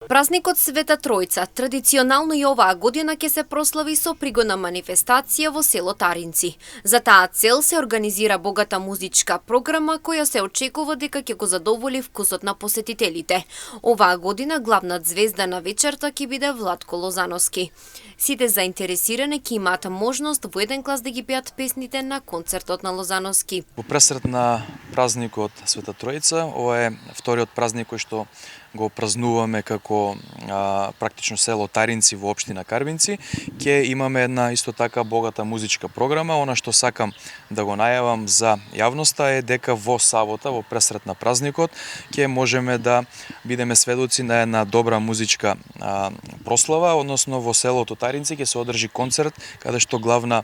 Празникот Света Тројца традиционално и оваа година ќе се прослави со пригодна манифестација во село Таринци. За таа цел се организира богата музичка програма која се очекува дека ќе го задоволи вкусот на посетителите. Оваа година главна звезда на вечерта ќе биде Владко Лозановски. Сите заинтересирани ќе имаат можност во еден клас да ги пеат песните на концертот на Лозановски. Во пресред на празникот Света Тројца, ова е вториот празник кој што го празнуваме како практично село Таринци во општина Карбинци. Ќе имаме една исто така богата музичка програма. Она што сакам да го најавам за јавноста е дека во сабота, во пресред на празникот, ќе можеме да бидеме сведоци на една добра музичка прослава, односно во селото Таринци ќе се одржи концерт каде што главна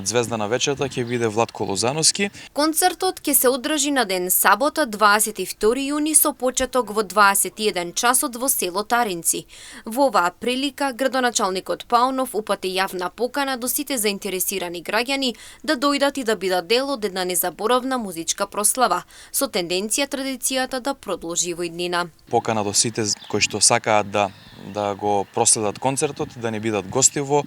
звезда на вечерта ќе биде Владко Лозановски. Концертот ќе се одржи на ден сабота 22 јуни со почеток во 21 часот во село Таринци. Во оваа прилика градоначалникот Паунов упати јавна покана до сите заинтересирани граѓани да дојдат и да бидат дел од една незаборавна музичка прослава, со тенденција традицијата да продолжи во иднина. Покана до сите кои што сакаат да го проследат концертот, да не бидат гости во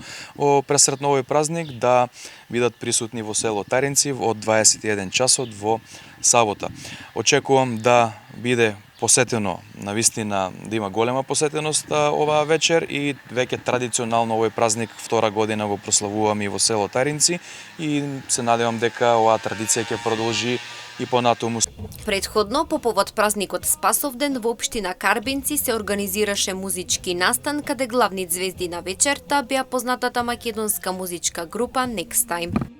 пресред на овој празник, да бидат присутни во село Таринци од 21 часот во сабота. Очекувам да биде посетено, навистина да има голема посетеност оваа вечер и веќе традиционално овој празник втора година го прославуваме и во село Таринци и се надевам дека оваа традиција ќе продолжи и понатаму. Предходно, по повод празникот Спасовден во општина Карбинци се организираше музички настан каде главни звезди на вечерта беа познатата македонска музичка група Next Time.